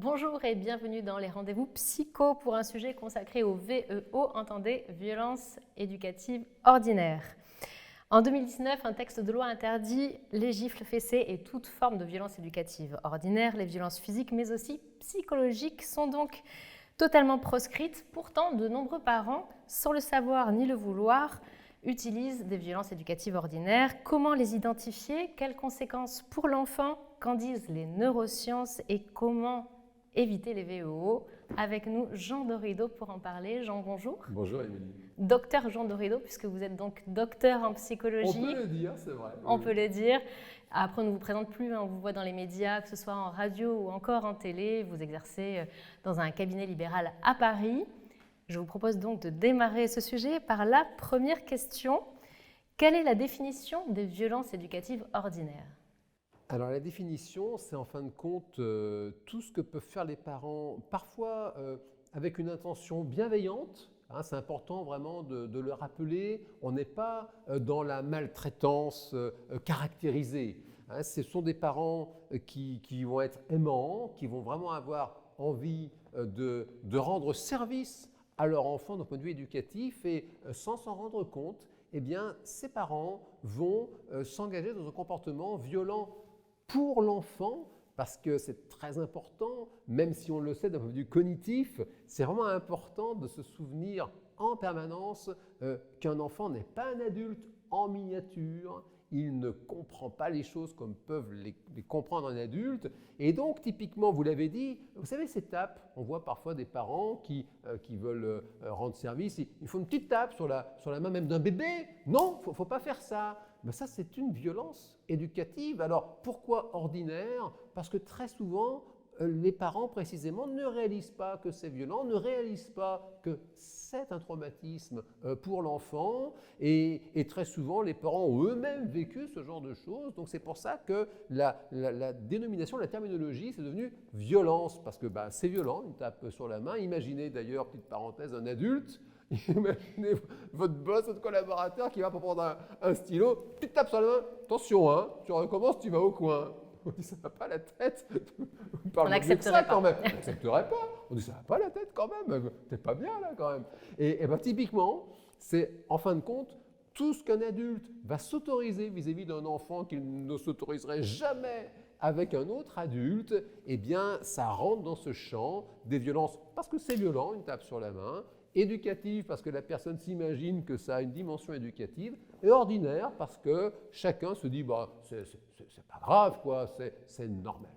Bonjour et bienvenue dans les rendez-vous psycho pour un sujet consacré au VEO, entendez, violence éducative ordinaire. En 2019, un texte de loi interdit les gifles, fessées et toute forme de violence éducative ordinaire. Les violences physiques mais aussi psychologiques sont donc totalement proscrites. Pourtant, de nombreux parents, sans le savoir ni le vouloir, utilisent des violences éducatives ordinaires. Comment les identifier? Quelles conséquences pour l'enfant? Qu'en disent les neurosciences et comment éviter les VEO? Avec nous, Jean Dorido pour en parler. Jean, bonjour. Bonjour Émilie. Docteur Jean Dorido, puisque vous êtes donc docteur en psychologie. On peut le dire, c'est vrai. On peut le dire. Après, on ne vous présente plus, on vous voit dans les médias, que ce soit en radio ou encore en télé. Vous exercez dans un cabinet libéral à Paris. Je vous propose donc de démarrer ce sujet par la première question. Quelle est la définition des violences éducatives ordinaires ? Alors la définition, c'est en fin de compte tout ce que peuvent faire les parents, parfois avec une intention bienveillante. C'est important vraiment de le rappeler. On n'est pas dans la maltraitance caractérisée. Ce sont des parents qui vont être aimants, qui vont vraiment avoir envie de rendre service à leur enfant d'un point de vue éducatif et sans s'en rendre compte, eh bien, ces parents vont s'engager dans un comportement violent pour l'enfant, parce que c'est très important, même si on le sait d'un point de vue cognitif, c'est vraiment important de se souvenir en permanence qu'un enfant n'est pas un adulte en miniature, il ne comprend pas les choses comme peuvent les comprendre un adulte. Et donc, typiquement, vous l'avez dit, vous savez, ces tapes, on voit parfois des parents qui veulent rendre service, ils font une petite tape sur la main même d'un bébé. Non, il ne faut pas faire ça. Mais ça, c'est une violence éducative. Alors, pourquoi ordinaire? Parce que très souvent, les parents, précisément, ne réalisent pas que c'est violent, ne réalisent pas que c'est un traumatisme pour l'enfant. Et très souvent, les parents ont eux-mêmes vécu ce genre de choses. Donc, c'est pour ça que la dénomination, la terminologie, c'est devenu violence. Parce que c'est violent, une tape sur la main. Imaginez d'ailleurs, petite parenthèse, un adulte. Imaginez votre boss, votre collaborateur qui va pour prendre un stylo, petite tape sur la main, attention, tu recommences, tu vas au coin. On dit ça va pas la tête. On n'accepterait pas. Quand même. On n'accepterait pas. On dit ça va pas la tête quand même. T'es pas bien là quand même. Et typiquement, c'est en fin de compte tout ce qu'un adulte va s'autoriser vis-à-vis d'un enfant qu'il ne s'autoriserait jamais avec un autre adulte, eh bien, ça rentre dans ce champ des violences parce que c'est violent, une tape sur la main. Éducative parce que la personne s'imagine que ça a une dimension éducative, et ordinaire parce que chacun se dit c'est pas grave, quoi, c'est normal.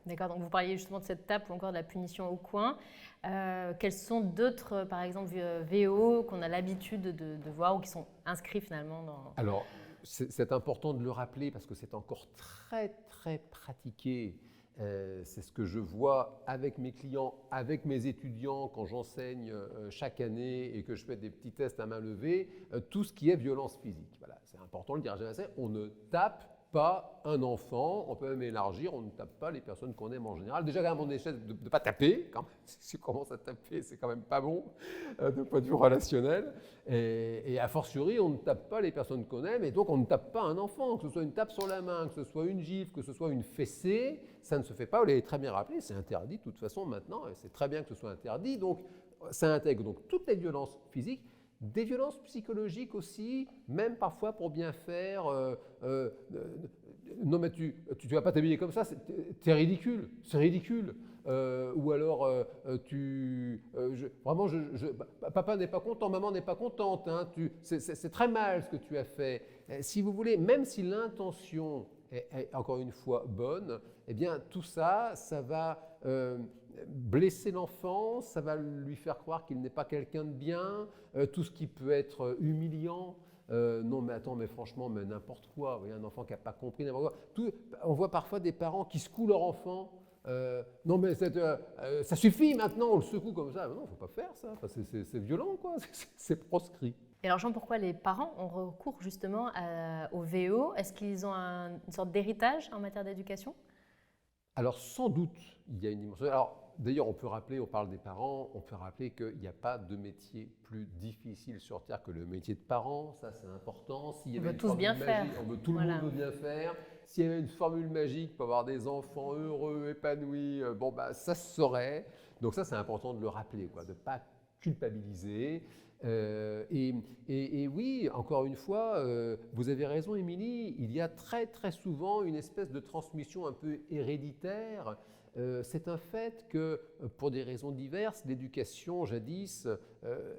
D'accord, donc vous parliez justement de cette tape ou encore de la punition au coin. Quels sont d'autres, par exemple, VO qu'on a l'habitude de voir ou qui sont inscrits finalement dans… Alors, c'est important de le rappeler parce que c'est encore très, très pratiqué. C'est ce que je vois avec mes clients, avec mes étudiants quand j'enseigne chaque année et que je fais des petits tests à main levée, tout ce qui est violence physique. Voilà, c'est important de le dire jamais assez. On ne tape pas un enfant, on peut même élargir, on ne tape pas les personnes qu'on aime en général. Déjà, à mon échelle, de ne pas taper, quand même. Si on commence à taper, c'est quand même pas bon, de point de vue relationnel. Et a fortiori, on ne tape pas les personnes qu'on aime, et donc on ne tape pas un enfant, que ce soit une tape sur la main, que ce soit une gifle, que ce soit une fessée, ça ne se fait pas, vous l'avez très bien rappelé, c'est interdit de toute façon maintenant, et c'est très bien que ce soit interdit, donc ça intègre donc toutes les violences physiques, des violences psychologiques aussi, même parfois pour bien faire. Non mais tu vas pas t'habiller comme ça, t'es ridicule, c'est ridicule. Ou alors, papa n'est pas content, maman n'est pas contente, c'est très mal ce que tu as fait. Si vous voulez, même si l'intention est encore une fois bonne, eh bien tout ça, ça va blesser l'enfant, ça va lui faire croire qu'il n'est pas quelqu'un de bien, tout ce qui peut être humiliant. Non mais attends, mais franchement, mais n'importe quoi. Vous voyez, un enfant qui n'a pas compris n'importe quoi. On voit parfois des parents qui secouent leur enfant. Non mais ça suffit maintenant, on le secoue comme ça. Non, il ne faut pas faire ça. Enfin, c'est violent, quoi. C'est proscrit. Et alors Jean, pourquoi les parents ont recours justement au VEO? Est-ce qu'ils ont une sorte d'héritage en matière d'éducation? Alors sans doute, il y a une dimension. Alors d'ailleurs, on parle des parents, on peut rappeler qu'il n'y a pas de métier plus difficile sur Terre que le métier de parent, ça c'est important. On veut tous bien faire. On veut tout le monde veut bien faire. s'il y avait une formule magique pour avoir des enfants heureux, épanouis, bon, bah, ça se saurait. Donc ça, c'est important de le rappeler, quoi, de ne pas culpabiliser. Et oui, encore une fois, vous avez raison, Émilie, il y a très très souvent une espèce de transmission un peu héréditaire. C'est un fait que, pour des raisons diverses, l'éducation jadis,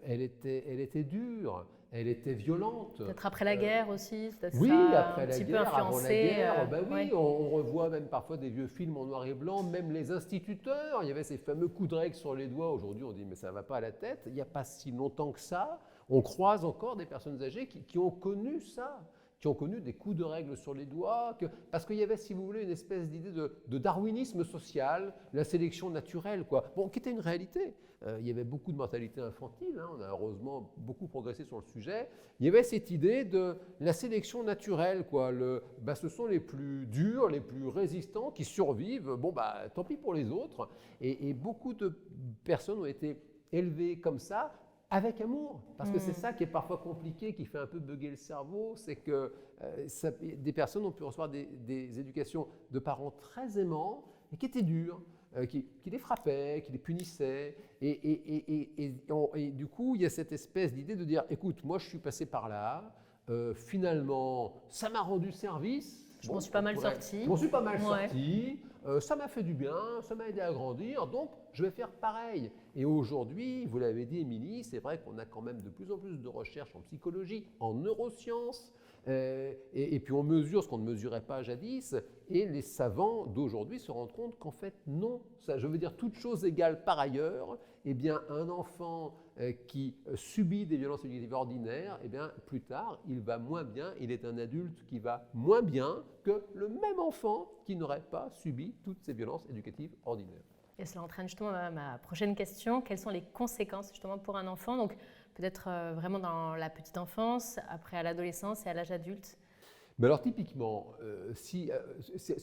elle était dure, elle était violente. Peut-être après la guerre aussi, peut-être Oui, ça après un la petit peu guerre, avant la influencé. guerre, ben oui, Ouais. on revoit même parfois des vieux films en noir et blanc, même les instituteurs, il y avait ces fameux coups de règle sur les doigts. Aujourd'hui, on dit mais ça ne va pas à la tête. Il n'y a pas si longtemps que ça, on croise encore des personnes âgées qui ont connu ça, qui ont connu des coups de règle sur les doigts, parce qu'il y avait, si vous voulez, une espèce d'idée de darwinisme social, la sélection naturelle, quoi. Bon, qui était une réalité. Il y avait beaucoup de mortalité infantile, hein, on a heureusement beaucoup progressé sur le sujet. Il y avait cette idée de la sélection naturelle, quoi. Ce sont les plus durs, les plus résistants qui survivent. Bon, bah, tant pis pour les autres. Et beaucoup de personnes ont été élevées comme ça, avec amour, parce que c'est ça qui est parfois compliqué, qui fait un peu bugger le cerveau, c'est que des personnes ont pu recevoir des éducations de parents très aimants, et qui étaient durs, qui les frappaient, qui les punissaient, et du coup, il y a cette espèce d'idée de dire, écoute, moi je suis passé par là, finalement, ça m'a rendu service. Je m'en suis pas mal sorti. Je m'en suis pas mal sorti, ça m'a fait du bien, ça m'a aidé à grandir, donc je vais faire pareil. Et aujourd'hui, vous l'avez dit, Émilie, c'est vrai qu'on a quand même de plus en plus de recherches en psychologie, en neurosciences, et puis on mesure ce qu'on ne mesurait pas jadis, et les savants d'aujourd'hui se rendent compte qu'en fait, non, ça, je veux dire, toute chose égale par ailleurs, eh bien, un enfant qui subit des violences éducatives ordinaires, eh bien, plus tard, il va moins bien, il est un adulte qui va moins bien que le même enfant qui n'aurait pas subi toutes ces violences éducatives ordinaires. Et cela entraîne justement ma prochaine question. Quelles sont les conséquences justement pour un enfant, donc peut-être vraiment dans la petite enfance, après à l'adolescence et à l'âge adulte? Mais alors typiquement, si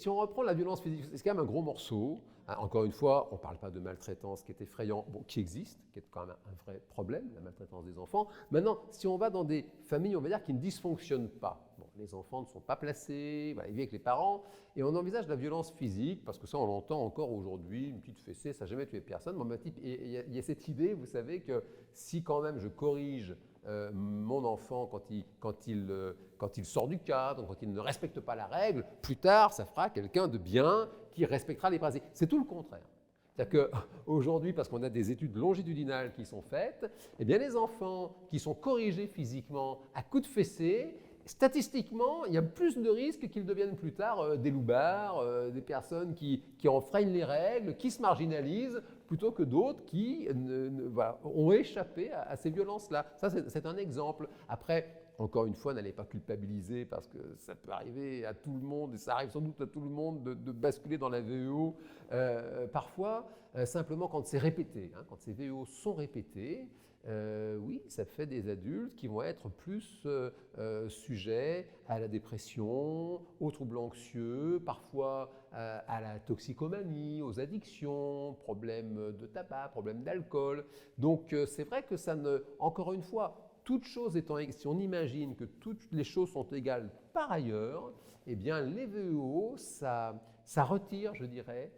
on reprend la violence physique, c'est quand même un gros morceau. Hein, encore une fois, on ne parle pas de maltraitance qui est effrayant, bon, qui existe, qui est quand même un vrai problème, la maltraitance des enfants. Maintenant, si on va dans des familles, on va dire, qui ne dysfonctionnent pas, bon, les enfants ne sont pas placés, voilà, ils vivent avec les parents, et on envisage la violence physique, parce que ça on l'entend encore aujourd'hui, une petite fessée, ça n'a jamais tué personne. Bon, il y a cette idée, vous savez, que si quand même je corrige mon enfant quand il sort du cadre, quand il ne respecte pas la règle, plus tard, ça fera quelqu'un de bien qui respectera les principes. C'est tout le contraire. C'est-à-dire qu'aujourd'hui, parce qu'on a des études longitudinales qui sont faites, eh bien les enfants qui sont corrigés physiquement à coups de fessée, statistiquement, il y a plus de risques qu'ils deviennent plus tard des loupards, des personnes qui enfreignent les règles, qui se marginalisent, plutôt que d'autres qui voilà, ont échappé à ces violences-là. Ça, c'est un exemple. Après, encore une fois, n'allez pas culpabiliser parce que ça peut arriver à tout le monde, et ça arrive sans doute à tout le monde de basculer dans la VEO parfois, simplement quand c'est répété, hein, quand ces VEO sont répétés, oui, ça fait des adultes qui vont être plus sujets à la dépression, aux troubles anxieux, parfois à la toxicomanie, aux addictions, problèmes de tabac, problèmes d'alcool. Donc c'est vrai que ça ne, encore une fois, toutes choses étant, si on imagine que toutes les choses sont égales par ailleurs, eh bien les VEO, ça retire, je dirais,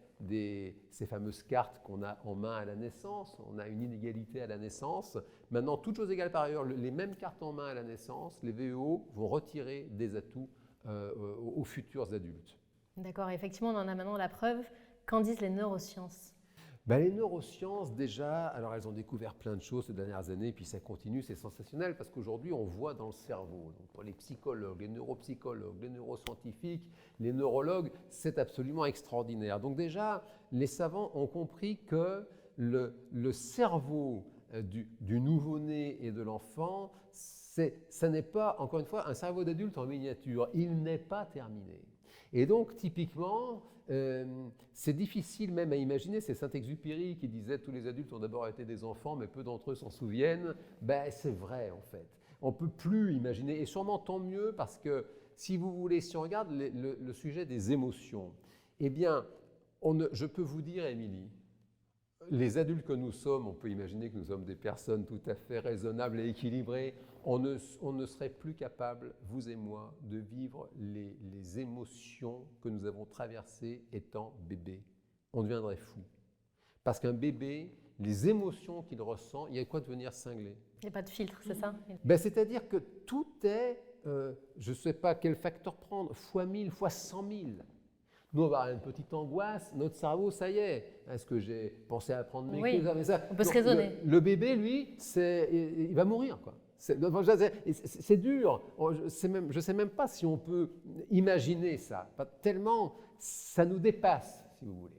ces fameuses cartes qu'on a en main à la naissance. On a une inégalité à la naissance. Maintenant, toutes choses égales par ailleurs, les mêmes cartes en main à la naissance, les VEO vont retirer des atouts aux futurs adultes. D'accord, effectivement, on en a maintenant la preuve. Qu'en disent les neurosciences? Les neurosciences, déjà, alors elles ont découvert plein de choses ces dernières années, puis ça continue, c'est sensationnel, parce qu'aujourd'hui, on voit dans le cerveau. Donc pour les psychologues, les neuropsychologues, les neuroscientifiques, les neurologues, c'est absolument extraordinaire. Donc déjà, les savants ont compris que le cerveau du nouveau-né et de l'enfant, ça n'est pas, encore une fois, un cerveau d'adulte en miniature. Il n'est pas terminé. Et donc, typiquement, c'est difficile même à imaginer, c'est Saint-Exupéry qui disait « tous les adultes ont d'abord été des enfants, mais peu d'entre eux s'en souviennent ». C'est vrai en fait. On ne peut plus imaginer, et sûrement tant mieux parce que si vous voulez, si on regarde le sujet des émotions, eh bien, je peux vous dire, Émilie, les adultes que nous sommes, on peut imaginer que nous sommes des personnes tout à fait raisonnables et équilibrées. on ne serait plus capable, vous et moi, de vivre les émotions que nous avons traversées étant bébé. On deviendrait fou. Parce qu'un bébé, les émotions qu'il ressent, il y a quoi devenir cinglé. Il n'y a pas de filtre, c'est ça? C'est-à-dire que tout est, je ne sais pas quel facteur prendre, fois 1000, fois 100 000. Nous, on va avoir une petite angoisse, notre cerveau, ça y est. Est-ce que j'ai pensé à prendre mes clés? Oui, on peut se raisonner. Le bébé, lui, il va mourir, quoi. C'est dur. Je ne sais même pas si on peut imaginer ça. Tellement ça nous dépasse, si vous voulez.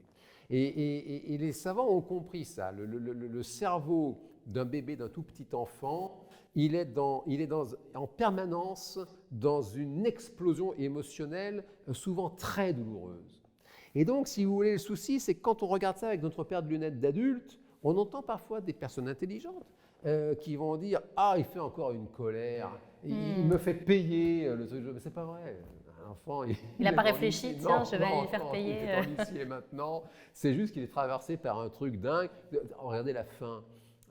Et les savants ont compris ça. Le cerveau d'un bébé, d'un tout petit enfant, il est en permanence dans une explosion émotionnelle souvent très douloureuse. Et donc, si vous voulez, le souci, c'est que quand on regarde ça avec notre paire de lunettes d'adulte, on entend parfois des personnes intelligentes qui vont dire « Ah, il fait encore une colère, il me fait payer le truc. » Mais c'est pas vrai. Un enfant, il n'a pas réfléchi, tiens, je vais aller le faire payer. Il est dans l'ici et maintenant. C'est juste qu'il est traversé par un truc dingue. Regardez la faim.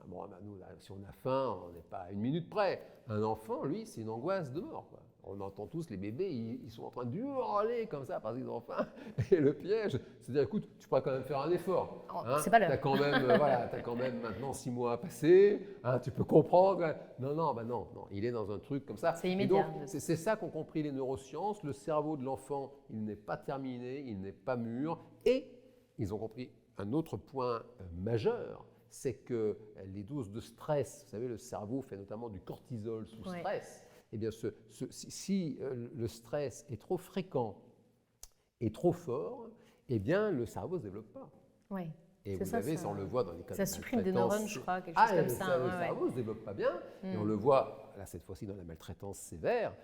Bon, ben nous, là, si on a faim, on n'est pas à une minute près. Un enfant, lui, c'est une angoisse de mort, quoi. On entend tous les bébés, ils sont en train de hurler comme ça parce qu'ils ont faim. Et le piège, c'est de dire, écoute, tu pourrais quand même faire un effort. Hein, c'est pas l'heure. T'as quand même maintenant 6 mois à passer, hein, tu peux comprendre. Non, il est dans un truc comme ça. C'est immédiat. C'est ça qu'ont compris les neurosciences. Le cerveau de l'enfant, il n'est pas terminé, il n'est pas mûr. Et ils ont compris un autre point majeur, c'est que les doses de stress, vous savez, le cerveau fait notamment du cortisol sous stress. Eh bien, si le stress est trop fréquent et trop fort, eh bien, le cerveau ne se développe pas. Oui. Et vous savez, ça on le voit dans les cas de maltraitance. Ça supprime des neurones, je crois, quelque chose comme ça. Le cerveau ne se développe pas bien. Et on le voit, là, cette fois-ci, dans la maltraitance sévère,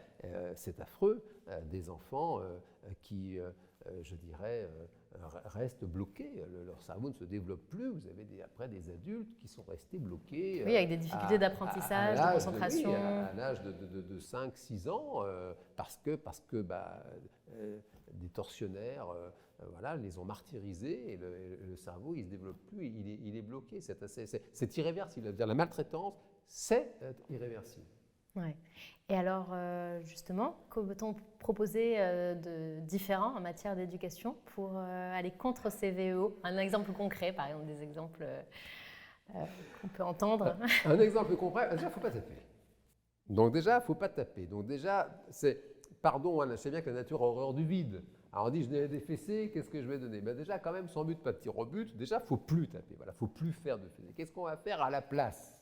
c'est affreux, des enfants qui, je dirais, restent bloqués. Leur cerveau ne se développe plus. Vous avez après des adultes qui sont restés bloqués. Oui, avec des difficultés d'apprentissage, de concentration. À l'âge de 5-6 ans, parce que des tortionnaires les ont martyrisés et le cerveau, il ne se développe plus, il est bloqué. C'est irréversible. La maltraitance, c'est irréversible. Ouais. Et alors, justement, que peut-on proposer de différent en matière d'éducation pour aller contre ces VEO? Un exemple concret, par exemple, des exemples qu'on peut entendre. Un exemple concret, déjà, il ne faut pas taper. Donc déjà, il ne faut pas taper. Donc déjà, pardon, je sais bien que la nature a horreur du vide. Alors on dit, je n'ai des fessées, qu'est-ce que je vais donner? Déjà, quand même, sans but, pas de tir au but. Déjà, il ne faut plus taper. Voilà, il ne faut plus faire de fessées. Qu'est-ce qu'on va faire à la place?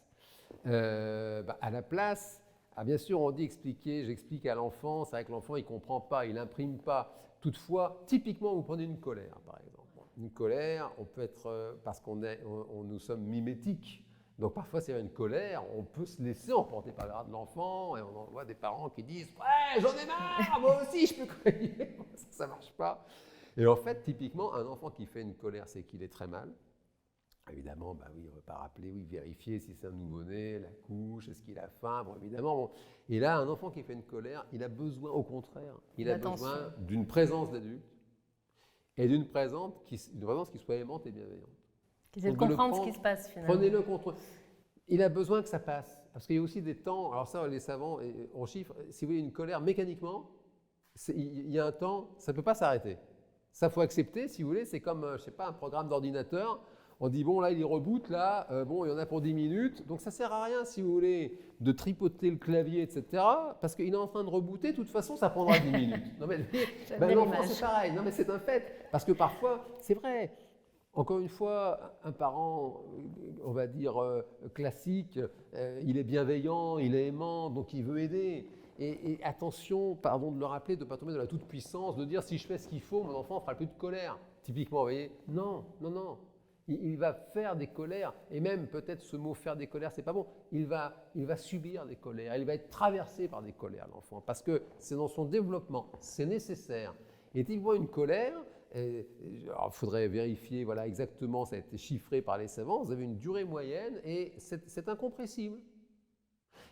À la place, bien sûr, on dit j'explique à l'enfant. C'est vrai que l'enfant, il ne comprend pas, il n'imprime pas. Toutefois, typiquement, vous prenez une colère, par exemple. Une colère, on peut être, parce nous sommes mimétiques. Donc parfois, s'il y a une colère, on peut se laisser emporter par le regard de l'enfant et on en voit des parents qui disent « Ouais, j'en ai marre, moi aussi, je peux crier. » Ça ne marche pas. Et en fait, typiquement, un enfant qui fait une colère, c'est qu'il est très mal. Évidemment, on ne va pas rappeler, vérifier si c'est un nouveau-né, la couche, est-ce qu'il a faim, évidemment. Et là, un enfant qui fait une colère, il a besoin, au contraire, il a besoin d'une présence d'adulte et d'une présence qui soit aimante et bienveillante. Essayer de comprendre ce qui se passe finalement. Prenez-le contre. Il a besoin que ça passe. Parce qu'il y a aussi des temps, alors ça, les savants, on chiffre, si vous voulez une colère mécaniquement, il y a un temps, ça ne peut pas s'arrêter. Ça, il faut accepter, si vous voulez, c'est comme, je ne sais pas, un programme d'ordinateur. On dit, bon, là, il reboot, là, il y en a pour 10 minutes. Donc, ça ne sert à rien, si vous voulez, de tripoter le clavier, etc. Parce qu'il est en train de rebooter, de toute façon, ça prendra 10 minutes. Non, mais l'enfant, c'est pareil. Non, mais c'est un fait. Parce que parfois, c'est vrai. Encore une fois, un parent, on va dire, classique, il est bienveillant, il est aimant, donc il veut aider. Et attention, pardon de le rappeler, de ne pas tomber dans la toute-puissance, de dire si je fais ce qu'il faut, mon enfant ne fera plus de colère. Typiquement, vous voyez, non. Il va faire des colères, et même peut-être ce mot faire des colères, c'est pas bon. Il va subir des colères, il va être traversé par des colères, l'enfant, parce que c'est dans son développement, c'est nécessaire. Et typiquement une colère, il faudrait vérifier exactement, ça a été chiffré par les savants, vous avez une durée moyenne et c'est incompressible.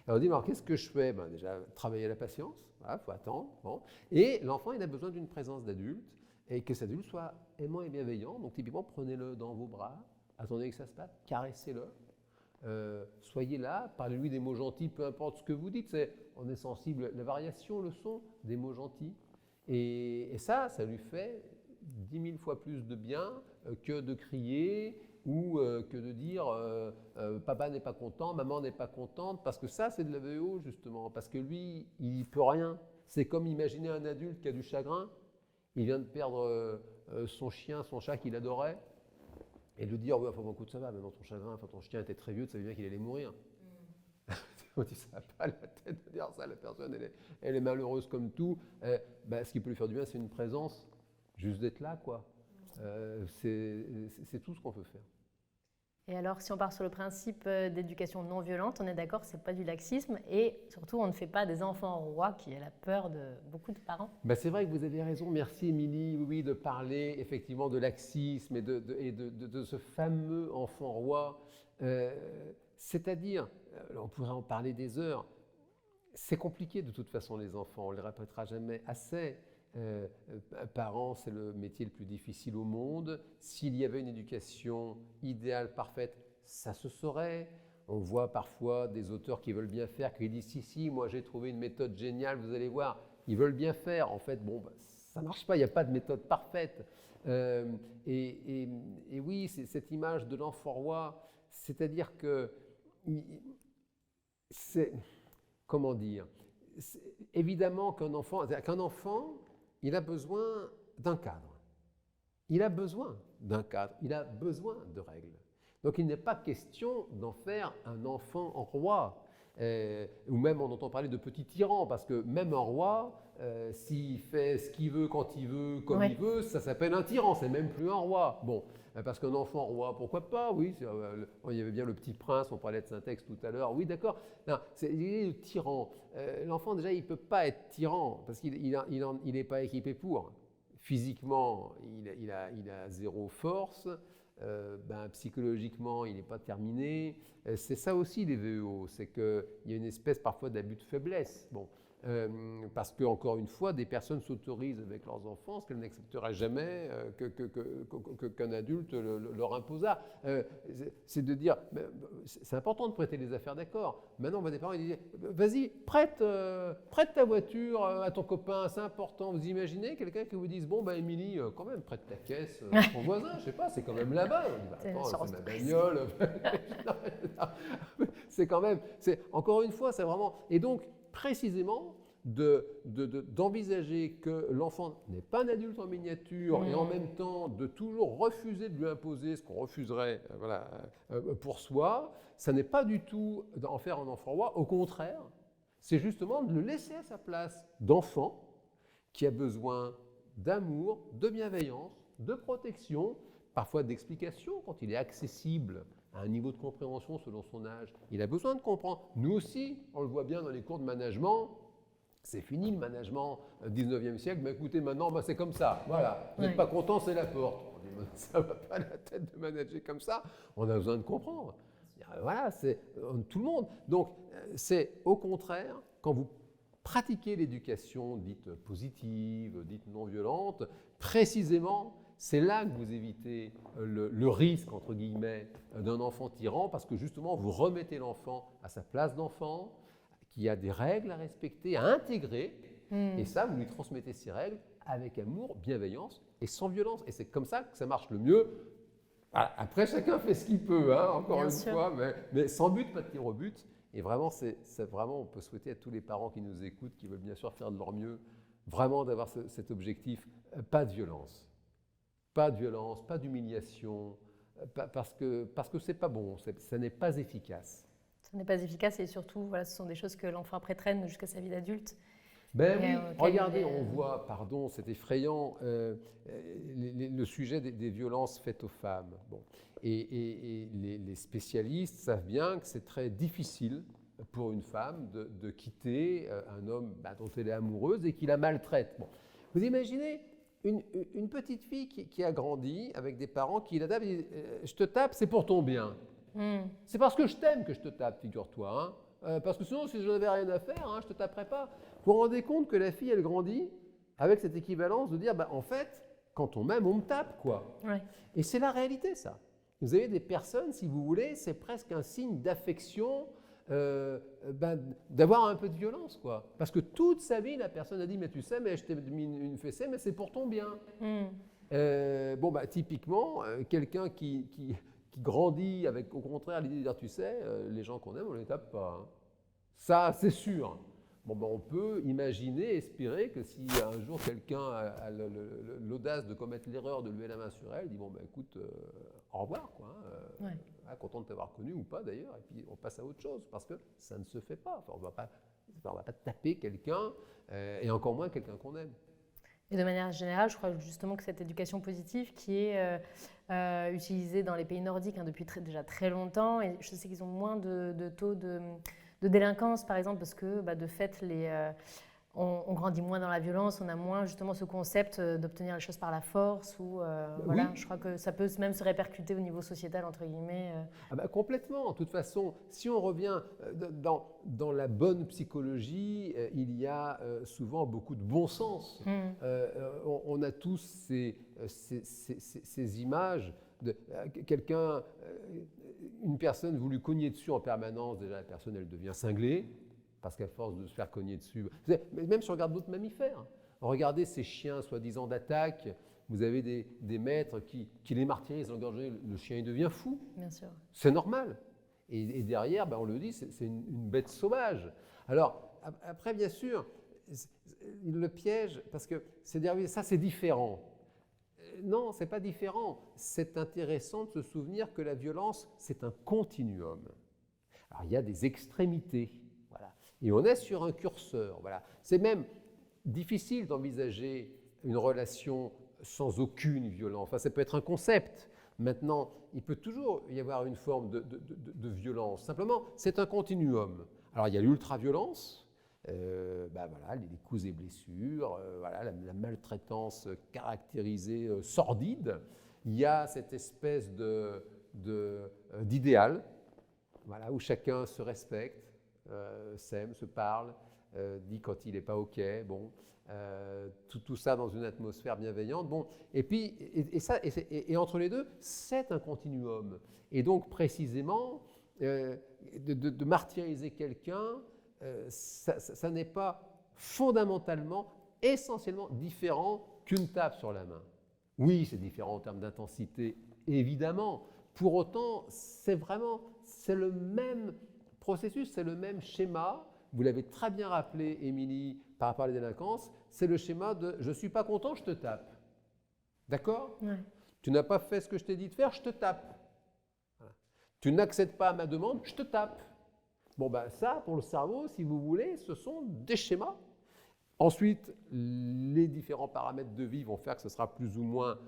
Alors on dit, alors qu'est-ce que je fais? Déjà, travailler la patience, il faut attendre. Bon. Et l'enfant, il a besoin d'une présence d'adulte et que cet adulte soit aimant et bienveillant. Donc typiquement, prenez-le dans vos bras, attendez que ça se passe, caressez-le. Soyez là, parlez-lui des mots gentils, peu importe ce que vous dites. On est sensible, la variation, le son des mots gentils. Et ça lui fait 10 000 fois plus de bien que de crier ou que de dire papa n'est pas content, maman n'est pas contente, parce que ça c'est de la VEO justement, parce que lui il n'y peut rien. C'est comme imaginer un adulte qui a du chagrin, il vient de perdre son chien, son chat qu'il adorait, et de lui dire, ouais, enfin, bon, écoute, ça va, maintenant ton chagrin, enfin, ton chien était très vieux, tu savais bien qu'il allait mourir. On dit, ça n'a pas la tête de dire ça, la personne, elle est malheureuse comme tout. Ce qui peut lui faire du bien, c'est une présence, juste d'être là, quoi. C'est tout ce qu'on peut faire. Et alors, si on part sur le principe d'éducation non violente, on est d'accord, c'est pas du laxisme, et surtout, on ne fait pas des enfants rois, qui est la peur de beaucoup de parents. C'est vrai que vous avez raison, merci Émilie, oui, de parler effectivement de laxisme et de ce fameux enfant roi. C'est-à-dire, on pourrait en parler des heures, c'est compliqué de toute façon les enfants, on ne les répétera jamais assez. Parents, c'est le métier le plus difficile au monde. S'il y avait une éducation idéale, parfaite, ça se saurait. On voit parfois des auteurs qui veulent bien faire, qui disent si, moi j'ai trouvé une méthode géniale, vous allez voir, ils veulent bien faire. En fait, ça ne marche pas, il n'y a pas de méthode parfaite. Et oui, c'est cette image de l'enfant roi, c'est-à-dire que, comment dire, évidemment qu'un enfant, il a besoin d'un cadre. Il a besoin d'un cadre, il a besoin de règles. Donc il n'est pas question d'en faire un enfant roi. Ou même on entend parler de petit tyran, parce que même un roi, s'il fait ce qu'il veut, quand il veut, comme il veut, ça s'appelle un tyran, c'est même plus un roi. Bon, parce qu'un enfant roi, pourquoi pas, oui, il y avait bien le Petit Prince, on parlait de Saint-Exupéry tout à l'heure, oui d'accord, il est le tyran. L'enfant déjà il ne peut pas être tyran, parce qu'il n'est pas équipé pour. Physiquement, il a zéro force, psychologiquement il n'est pas terminé. C'est ça aussi les VEO, c'est qu'il y a une espèce parfois d'abus de faiblesse. Bon. Parce que, encore une fois, des personnes s'autorisent avec leurs enfants ce qu'elles n'accepteraient jamais qu'un adulte leur imposât. C'est de dire, c'est important de prêter les affaires, d'accord. Maintenant, on voit des parents qui disent, vas-y, prête ta voiture à ton copain, c'est important. Vous imaginez quelqu'un qui vous dise, Émilie, quand même, prête ta caisse à ton voisin, je sais pas, c'est quand même là-bas. On dit, attends, c'est ma bagnole. C'est quand même, encore une fois, c'est vraiment. Et donc, précisément d'envisager que l'enfant n'est pas un adulte en miniature et en même temps de toujours refuser de lui imposer ce qu'on refuserait pour soi, ça n'est pas du tout d'en faire un enfant roi, au contraire, c'est justement de le laisser à sa place d'enfant qui a besoin d'amour, de bienveillance, de protection, parfois d'explication quand il est accessible à un niveau de compréhension selon son âge. Il a besoin de comprendre. Nous aussi, on le voit bien dans les cours de management, c'est fini le management 19e siècle, mais écoutez, maintenant, c'est comme ça. Voilà, vous n'êtes pas content, c'est la porte. On dit, ça ne va pas la tête de manager comme ça. On a besoin de comprendre. Voilà, c'est tout le monde. Donc, c'est au contraire, quand vous pratiquez l'éducation dite positive, dite non violente, précisément, c'est là que vous évitez le risque, entre guillemets, d'un enfant tyran, parce que justement, vous remettez l'enfant à sa place d'enfant, qui a des règles à respecter, à intégrer, et ça, vous lui transmettez ces règles avec amour, bienveillance et sans violence. Et c'est comme ça que ça marche le mieux. Voilà. Après, chacun fait ce qu'il peut, encore Bien une sûr. fois, mais sans but, pas de tir au but. Et vraiment, vraiment, on peut souhaiter à tous les parents qui nous écoutent, qui veulent bien sûr faire de leur mieux, vraiment d'avoir cet objectif, pas de violence. Pas de violence, pas d'humiliation, parce que c'est pas bon, ça n'est pas efficace. Ça n'est pas efficace et surtout, ce sont des choses que l'enfant après traîne jusqu'à sa vie d'adulte. Oui, regardez, on voit, pardon, c'est effrayant, le sujet des violences faites aux femmes. Bon. Et les spécialistes savent bien que c'est très difficile pour une femme de quitter un homme dont elle est amoureuse et qui la maltraite. Bon. Vous imaginez une petite fille qui a grandi avec des parents qui la tapent et disent « Je te tape, c'est pour ton bien. C'est parce que je t'aime que je te tape, figure-toi. Parce que sinon, si je n'avais rien à faire, je ne te taperais pas. » Vous vous rendez compte que la fille, elle grandit avec cette équivalence de dire en fait, quand on m'aime, on me tape, quoi. Ouais. Et c'est la réalité, ça. Vous avez des personnes, si vous voulez, c'est presque un signe d'affection d'avoir un peu de violence, quoi. Parce que toute sa vie, la personne a dit, mais tu sais, mais je t'ai mis une fessée, mais c'est pour ton bien. Typiquement, quelqu'un qui grandit avec, au contraire, l'idée de dire, tu sais, les gens qu'on aime, on ne les tape pas. Hein. Ça, c'est sûr. On peut imaginer, espérer que si un jour quelqu'un a l'audace de commettre l'erreur de lever la main sur elle, dit écoute, au revoir, quoi. Content de t'avoir connu ou pas d'ailleurs, et puis on passe à autre chose parce que ça ne se fait pas. Enfin, on ne va pas taper quelqu'un et encore moins quelqu'un qu'on aime. Et de manière générale, je crois justement que cette éducation positive qui est utilisée dans les pays nordiques depuis déjà très longtemps, et je sais qu'ils ont moins de taux de délinquance, par exemple, parce que de fait, on grandit moins dans la violence, on a moins justement ce concept d'obtenir les choses par la force, ou voilà, je crois que ça peut même se répercuter au niveau sociétal, entre guillemets. Complètement. De toute façon, si on revient dans la bonne psychologie, il y a souvent beaucoup de bon sens. On a tous ces images de quelqu'un, une personne vous lui cognez dessus en permanence, déjà la personne elle devient cinglée, parce qu'à force de se faire cogner dessus, même si on regarde d'autres mammifères, regardez ces chiens soi-disant d'attaque, vous avez des maîtres qui les martyrisent, engorgés, le chien il devient fou. Bien sûr. C'est normal. Et derrière, on le dit, c'est une bête sauvage. Alors, après, bien sûr, le piège, parce que ça c'est différent. Non, c'est pas différent. C'est intéressant de se souvenir que la violence, c'est un continuum. Alors, il y a des extrémités. Voilà. Et on est sur un curseur. Voilà. C'est même difficile d'envisager une relation sans aucune violence. Enfin, ça peut être un concept. Maintenant, il peut toujours y avoir une forme de violence. Simplement, c'est un continuum. Alors, il y a l'ultra-violence, les coups et blessures, la maltraitance caractérisée sordide. Il y a cette espèce d'idéal, où chacun se respecte, s'aime, se parle, dit quand il n'est pas OK, tout ça dans une atmosphère bienveillante. Et puis, et entre les deux, c'est un continuum. Et donc, précisément, de martyriser quelqu'un, ça n'est pas fondamentalement, essentiellement différent qu'une tape sur la main. Oui, c'est différent en termes d'intensité, évidemment. Pour autant, c'est le même processus, c'est le même schéma. Vous l'avez très bien rappelé, Émilie, par rapport à la délinquance, c'est le schéma de « je ne suis pas content, je te tape ». D'accord ? Ouais. Tu n'as pas fait ce que je t'ai dit de faire, je te tape. Voilà. Tu n'accèdes pas à ma demande, je te tape. Ça, pour le cerveau, si vous voulez, ce sont des schémas. Ensuite, les différents paramètres de vie vont faire que ce sera plus ou moins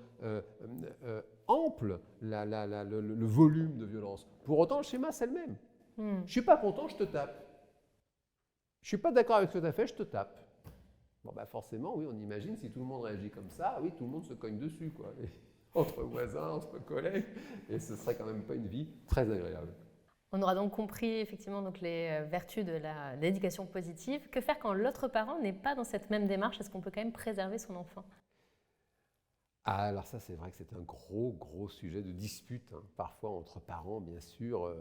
ample, le volume de violence. Pour autant, le schéma, c'est le même. Je ne suis pas content, je te tape. Je ne suis pas d'accord avec ce que tu as fait, je te tape. Forcément, oui, on imagine, si tout le monde réagit comme ça, oui, tout le monde se cogne dessus, quoi. Entre voisins, entre collègues, et ce ne serait quand même pas une vie très agréable. On aura donc compris effectivement les vertus de l'éducation positive. Que faire quand l'autre parent n'est pas dans cette même démarche? Est-ce qu'on peut quand même préserver son enfant? Alors ça, c'est vrai que c'est un gros sujet de dispute, parfois entre parents, bien sûr.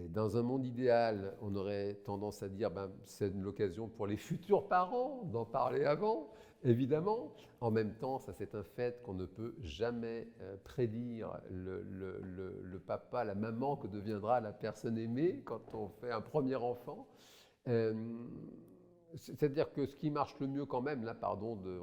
Dans un monde idéal, on aurait tendance à dire c'est l'occasion pour les futurs parents d'en parler avant, évidemment. En même temps, ça c'est un fait qu'on ne peut jamais prédire le papa, la maman que deviendra la personne aimée quand on fait un premier enfant. C'est-à-dire que ce qui marche le mieux quand même, là, pardon, de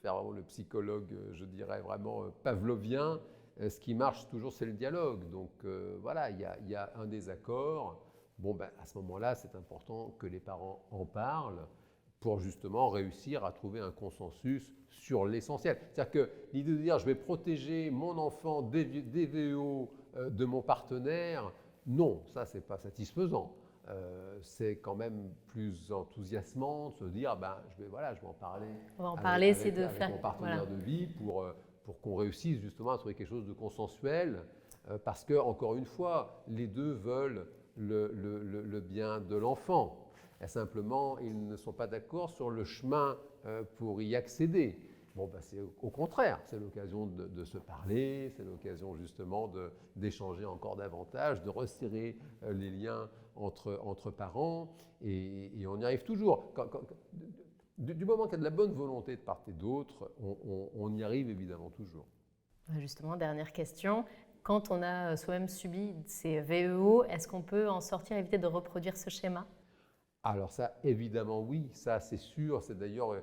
faire vraiment le psychologue, je dirais vraiment pavlovien, ce qui marche toujours, c'est le dialogue. Donc il y a un désaccord. À ce moment-là, c'est important que les parents en parlent pour justement réussir à trouver un consensus sur l'essentiel. C'est-à-dire que l'idée de dire je vais protéger mon enfant des VO de mon partenaire, non, ça c'est pas satisfaisant. C'est quand même plus enthousiasmant de se dire je vais en parler. On va en parler, c'est de avec faire mon partenaire de vie pour qu'on réussisse justement à trouver quelque chose de consensuel, parce que encore une fois, les deux veulent le bien de l'enfant. Et simplement, ils ne sont pas d'accord sur le chemin pour y accéder. Bon, bah, c'est au contraire, c'est l'occasion de se parler, c'est l'occasion justement d'échanger encore davantage, de resserrer les liens entre parents, et on y arrive toujours. Du moment qu'il y a de la bonne volonté de part et d'autre, on y arrive évidemment toujours. Justement, dernière question. Quand on a soi-même subi ces VEO, est-ce qu'on peut en sortir, éviter de reproduire ce schéma? Alors ça, évidemment, oui, ça c'est sûr. C'est d'ailleurs,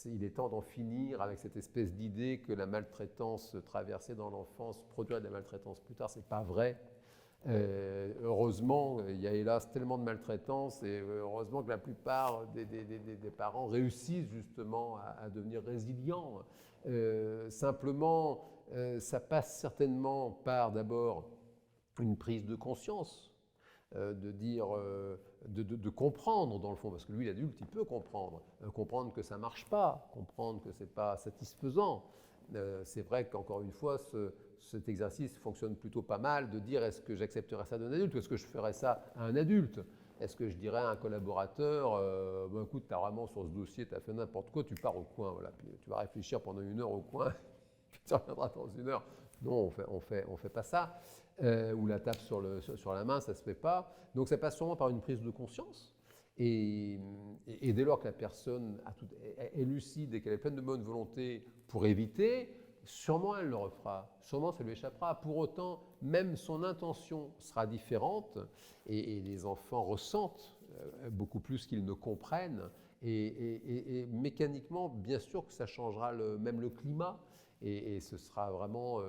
il est temps d'en finir avec cette espèce d'idée que la maltraitance traversée dans l'enfance produirait de la maltraitance plus tard. C'est pas vrai. Heureusement, il y a hélas tellement de maltraitance, et heureusement que la plupart des parents réussissent justement à devenir résilients. Simplement, ça passe certainement par d'abord une prise de conscience, de dire, de comprendre dans le fond, parce que lui l'adulte il peut comprendre, comprendre que ça ne marche pas, comprendre que ce n'est pas satisfaisant. C'est vrai qu'encore une fois, cet exercice fonctionne plutôt pas mal, de dire est-ce que j'accepterais ça d'un adulte ou est-ce que je ferais ça à un adulte? Est-ce que je dirais à un collaborateur, bon, écoute, tu as vraiment sur ce dossier, tu as fait n'importe quoi, tu pars au coin, voilà, puis tu vas réfléchir pendant 1 heure au coin, puis tu reviendras dans 1 heure. Non, on fait pas ça. Ou la tape sur la main, ça ne se fait pas. Donc ça passe sûrement par une prise de conscience. Et dès lors que la personne est lucide et qu'elle est pleine de bonne volonté pour éviter, sûrement elle le refera, sûrement ça lui échappera. Pour autant, même son intention sera différente, et les enfants ressentent beaucoup plus qu'ils ne comprennent. Et mécaniquement, bien sûr que ça changera même le climat, et ce sera vraiment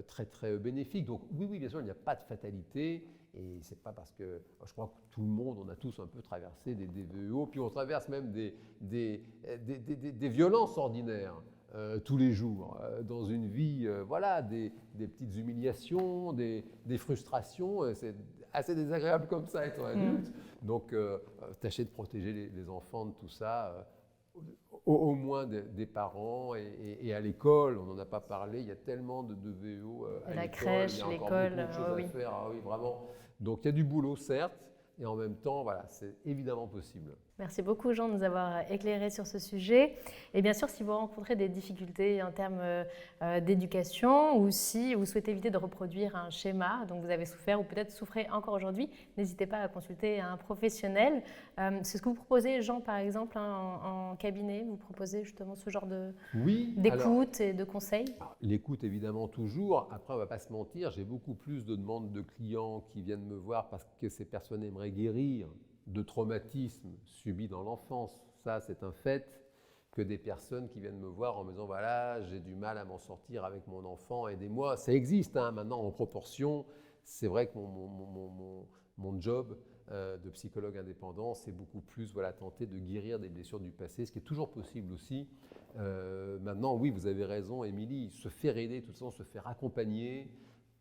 très très bénéfique. Donc oui, bien sûr, il n'y a pas de fatalité. Et c'est pas parce que, je crois que tout le monde, on a tous un peu traversé des VEO, puis on traverse même des violences ordinaires tous les jours, dans une vie, voilà, des petites humiliations, des frustrations, c'est assez désagréable comme ça, être adulte. Donc, tâchez de protéger les enfants de tout ça, au moins des parents, et à l'école, on n'en a pas parlé, il y a tellement de VEO à l'école. La crèche, l'école, il y a encore beaucoup de choses à faire, oui, vraiment. Donc, il y a du boulot, certes, et en même temps, voilà, c'est évidemment possible. Merci beaucoup, Jean, de nous avoir éclairé sur ce sujet. Et bien sûr, si vous rencontrez des difficultés en termes d'éducation, ou si vous souhaitez éviter de reproduire un schéma dont vous avez souffert ou peut-être souffrez encore aujourd'hui, n'hésitez pas à consulter un professionnel. C'est ce que vous proposez, Jean, par exemple, hein, en cabinet. Vous proposez justement ce genre d'écoute et de conseils? L'écoute, évidemment, toujours. Après, on ne va pas se mentir, j'ai beaucoup plus de demandes de clients qui viennent me voir parce que ces personnes aimeraient guérir de traumatismes subis dans l'enfance. Ça, c'est un fait, que des personnes qui viennent me voir en me disant « voilà, j'ai du mal à m'en sortir avec mon enfant, aidez-moi ». Ça existe maintenant en proportion. C'est vrai que mon job de psychologue indépendant, c'est beaucoup plus tenter de guérir des blessures du passé, ce qui est toujours possible aussi. Maintenant, oui, vous avez raison, Émilie, se faire aider, tout ça, se faire accompagner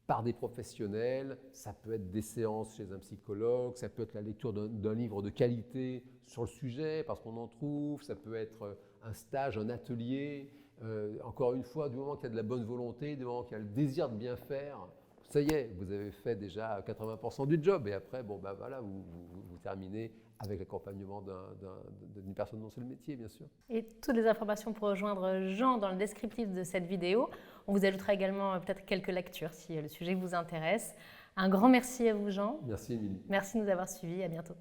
par des professionnels, ça peut être des séances chez un psychologue, ça peut être la lecture d'un livre de qualité sur le sujet, parce qu'on en trouve, ça peut être un stage, un atelier. Encore une fois, du moment qu'il y a de la bonne volonté, du moment qu'il y a le désir de bien faire, ça y est, vous avez fait déjà 80% du job, et après, bon, ben voilà, vous terminez avec l'accompagnement d'une personne dont c'est le métier, bien sûr. Et toutes les informations pour rejoindre Jean dans le descriptif de cette vidéo. On vous ajoutera également peut-être quelques lectures si le sujet vous intéresse. Un grand merci à vous, Jean. Merci, Émilie. Merci de nous avoir suivis. À bientôt.